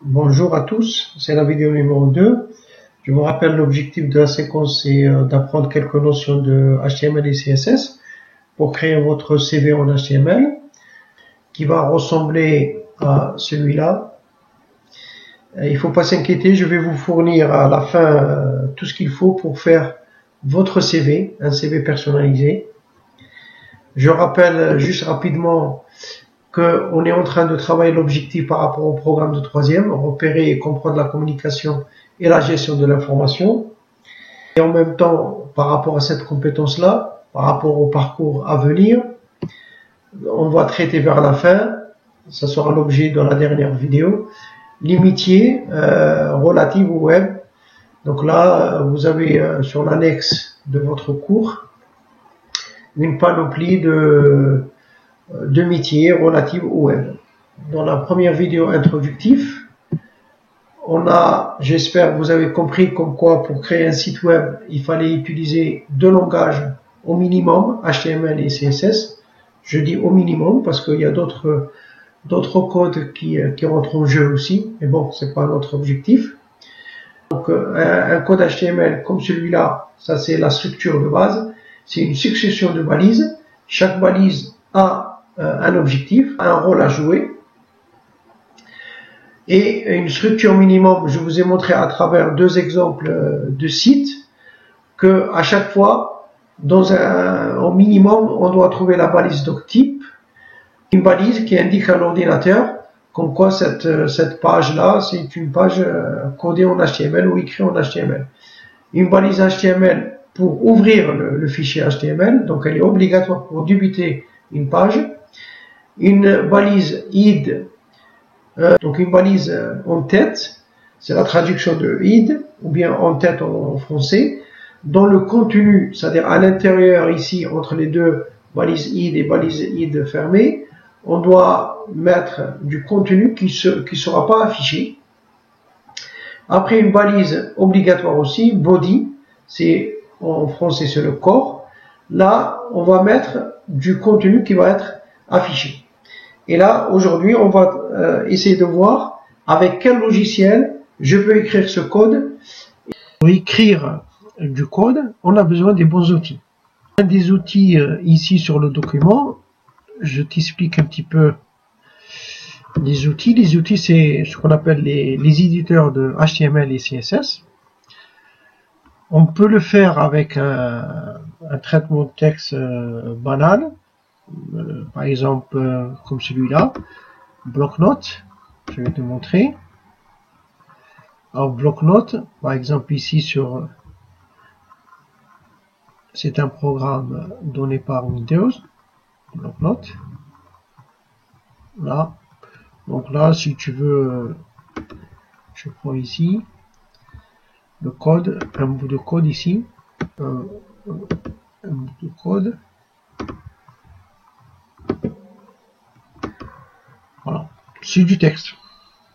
Bonjour à tous, c'est la vidéo numéro 2. Je vous rappelle l'objectif de la séquence, c'est d'apprendre quelques notions de HTML et CSS pour créer votre CV en HTML qui va ressembler à celui-là. Il ne faut pas s'inquiéter, je vais vous fournir à la fin tout ce qu'il faut pour faire votre CV, un CV personnalisé. Je rappelle juste rapidement qu'on est en train de travailler l'objectif par rapport au programme de troisième, repérer et comprendre la communication et la gestion de l'information. Et en même temps, par rapport à cette compétence-là, par rapport au parcours à venir, on va traiter vers la fin, ça sera l'objet de la dernière vidéo, les métiers relatifs au web. Donc là, vous avez sur l'annexe de votre cours une panoplie de métiers relatifs au web. Dans la première vidéo introductive, on a, j'espère que vous avez compris comme quoi pour créer un site web, il fallait utiliser deux langages au minimum, HTML et CSS. Je dis au minimum parce qu'il y a d'autres codes qui rentrent en jeu aussi, mais bon, c'est pas notre objectif. Donc un code HTML comme celui-là, ça c'est la structure de base, c'est une succession de balises. Chaque balise a un objectif, un rôle à jouer. Et une structure minimum, je vous ai montré à travers deux exemples de sites que à chaque fois, au minimum, on doit trouver la balise doctype, une balise qui indique à l'ordinateur comme quoi cette page-là, c'est une page codée en HTML ou écrite en HTML. Une balise HTML pour ouvrir le fichier HTML, donc elle est obligatoire pour débuter une page. Une balise id, donc une balise en tête, c'est la traduction de id, ou bien en tête en français. Dans le contenu, c'est-à-dire à l'intérieur ici, entre les deux balises id et balises id fermées, on doit mettre du contenu qui sera pas affiché. Après une balise obligatoire aussi, body, c'est en français c'est le corps. Là, on va mettre du contenu qui va être affiché. Et là, aujourd'hui, on va essayer de voir avec quel logiciel je peux écrire ce code. Pour écrire du code, on a besoin des bons outils. Un des outils ici sur le document, je t'explique un petit peu les outils. Les outils, c'est ce qu'on appelle les éditeurs de HTML et CSS. On peut le faire avec un traitement de texte banal, par exemple comme celui-là, bloc-notes. Je vais te montrer. Alors bloc-notes, par exemple ici c'est un programme donné par Windows, bloc-notes. Là, donc là, si tu veux, je prends ici le code, un bout de code ici, un bout de code. Voilà, c'est du texte,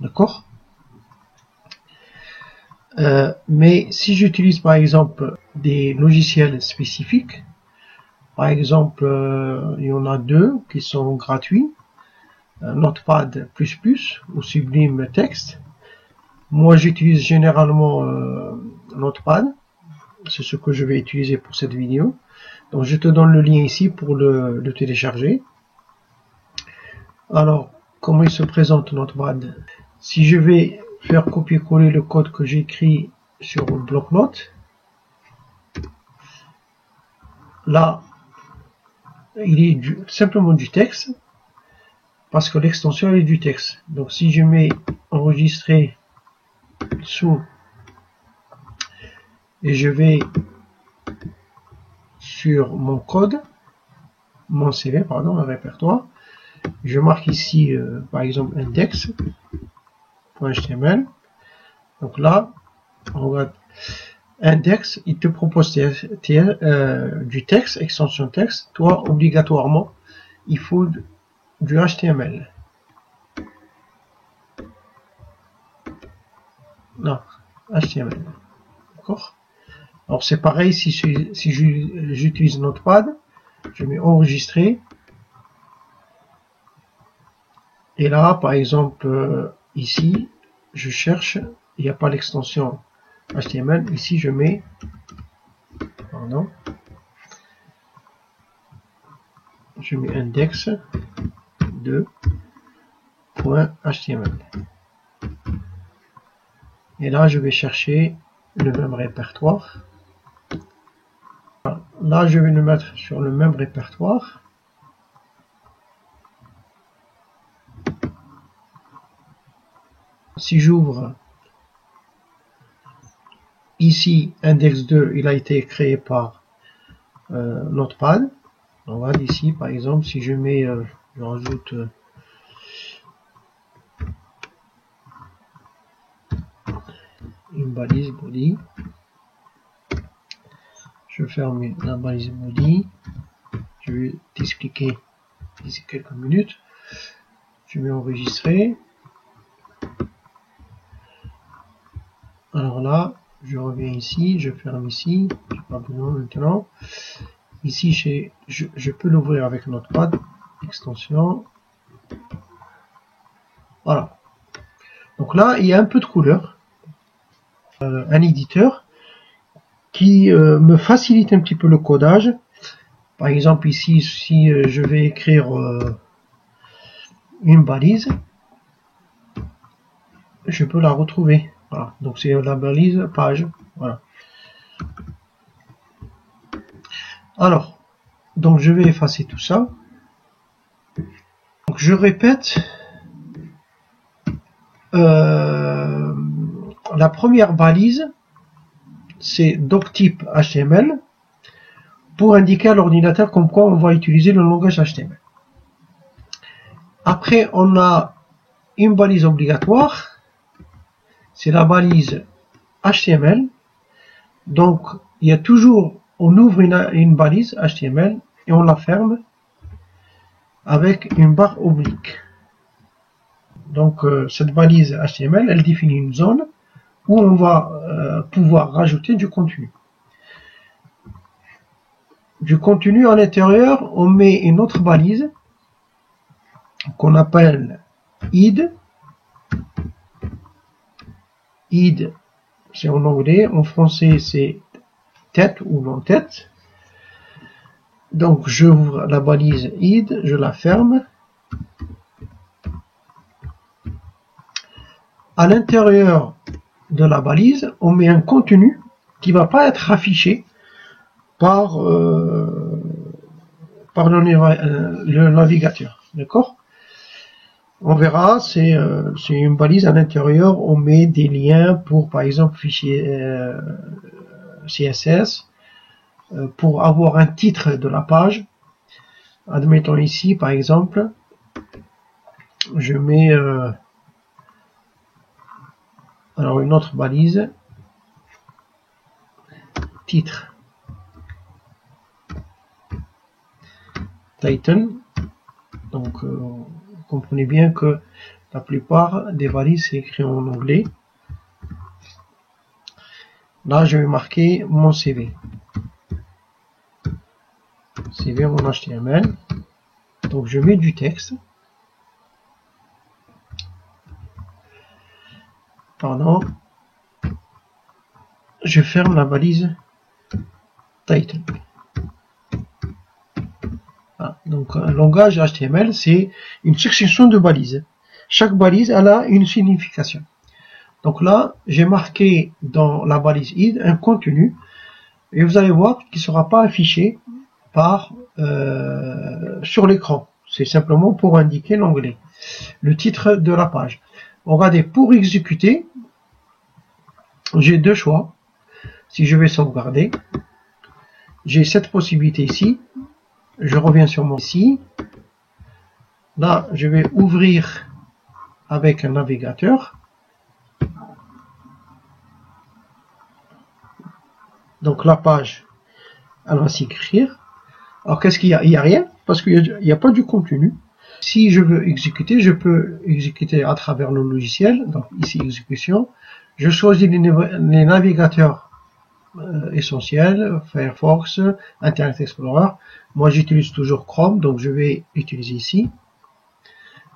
d'accord. Mais si j'utilise par exemple des logiciels spécifiques, par exemple, il y en a deux qui sont gratuits, Notepad++ ou Sublime Text. Moi, j'utilise généralement Notepad, c'est ce que je vais utiliser pour cette vidéo. Donc, je te donne le lien ici pour le télécharger. Alors, comment il se présente Notepad? Si je vais faire copier-coller le code que j'ai écrit sur le bloc-notes, là, il est simplement du texte, parce que l'extension est du texte. Donc, si je mets enregistrer sous et je vais sur mon code, mon CV, pardon, un répertoire, je marque ici, par exemple, index.html. Donc là, on va index, il te propose du texte, extension texte. Toi, obligatoirement, il faut du HTML. Non, HTML. D'accord? Alors c'est pareil si j'utilise Notepad, je mets enregistrer. Et là, par exemple, ici, je cherche, il n'y a pas l'extension HTML, ici je mets, pardon, je mets index de .html. Et là, je vais chercher le même répertoire. Là, je vais le mettre sur le même répertoire. Si j'ouvre ici, index 2, il a été créé par Notepad. On va ici, par exemple, si je mets, je rajoute une balise body. Je ferme la balise body. Je vais t'expliquer d'ici quelques minutes. Je vais enregistrer. Alors là, je reviens ici, je ferme ici. Je n'ai pas besoin maintenant. Ici, je peux l'ouvrir avec Notepad. Extension. Voilà. Donc là, il y a un peu de couleur. Un éditeur qui me facilite un petit peu le codage. Par exemple ici, si je vais écrire une balise, je peux la retrouver. Voilà. Donc c'est la balise page. Voilà. Alors, donc je vais effacer tout ça. Donc je répète. La première balise, c'est doctype HTML pour indiquer à l'ordinateur comme quoi on va utiliser le langage HTML. Après, on a une balise obligatoire, c'est la balise HTML. Donc, il y a toujours, on ouvre une balise HTML et on la ferme avec une barre oblique. Donc, cette balise HTML, elle définit une zone où on va pouvoir rajouter du contenu. Du contenu à l'intérieur, on met une autre balise qu'on appelle id. Id, c'est en anglais, en français c'est tête ou non-tête. Donc j'ouvre la balise id, je la ferme. À l'intérieur de la balise, on met un contenu qui ne va pas être affiché par le navigateur. D'accord? On verra, c'est une balise à l'intérieur, on met des liens pour, par exemple, fichier CSS, pour avoir un titre de la page. Admettons ici, par exemple, je mets alors une autre balise, titre, title. Donc vous comprenez bien que la plupart des balises c'est écrit en anglais. Là je vais marquer mon CV. CV en HTML. Donc je mets du texte. Pardon. Je ferme la balise title. Ah, donc un langage HTML, c'est une succession de balises. Chaque balise elle a une signification. Donc là, j'ai marqué dans la balise id un contenu et vous allez voir qu'il ne sera pas affiché par sur l'écran. C'est simplement pour indiquer l'onglet, le titre de la page. Regardez, pour exécuter, j'ai deux choix. Si je vais sauvegarder, j'ai cette possibilité ici. Je reviens sur mon ici. Là, je vais ouvrir avec un navigateur. Donc la page, elle va s'écrire. Alors qu'est-ce qu'il y a? Il n'y a rien, parce qu'il n'y a pas du contenu. Si je veux exécuter, je peux exécuter à travers le logiciel. Donc ici, exécution. Je choisis les navigateurs essentiels, Firefox, Internet Explorer. Moi, j'utilise toujours Chrome, donc je vais utiliser ici.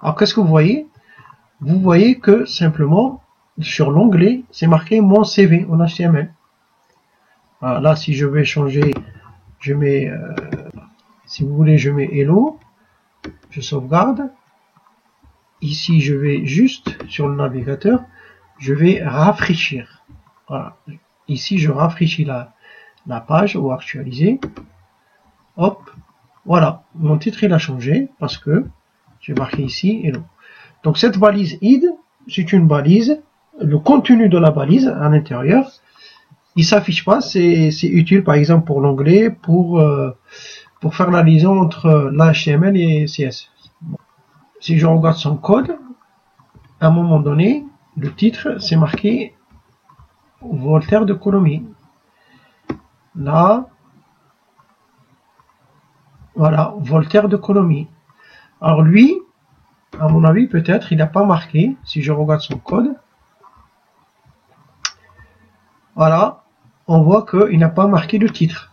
Alors qu'est-ce que vous voyez? Vous voyez que simplement, sur l'onglet, c'est marqué mon CV en HTML. Voilà, là, si je vais changer, je mets, si vous voulez, je mets hello, je sauvegarde. Ici, je vais juste sur le navigateur, je vais rafraîchir. Voilà. Ici, je rafraîchis la page ou actualiser. Hop, voilà, mon titre il a changé parce que j'ai marqué ici hello. Donc cette balise id, c'est une balise. Le contenu de la balise à l'intérieur, il s'affiche pas. C'est utile par exemple pour l'onglet, pour faire la liaison entre l'HTML et CSS. Bon. Si je regarde son code, à un moment donné, le titre c'est marqué Voltaire de Coulommiers. Là, voilà, Voltaire de Coulommiers. Alors lui, à mon avis, peut-être, il n'a pas marqué, si je regarde son code. Voilà, on voit qu'il n'a pas marqué le titre.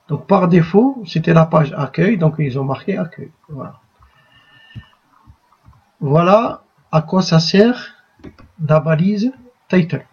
Donc par défaut, c'était la page accueil, donc ils ont marqué accueil. Voilà. Voilà à quoi ça sert la balise title.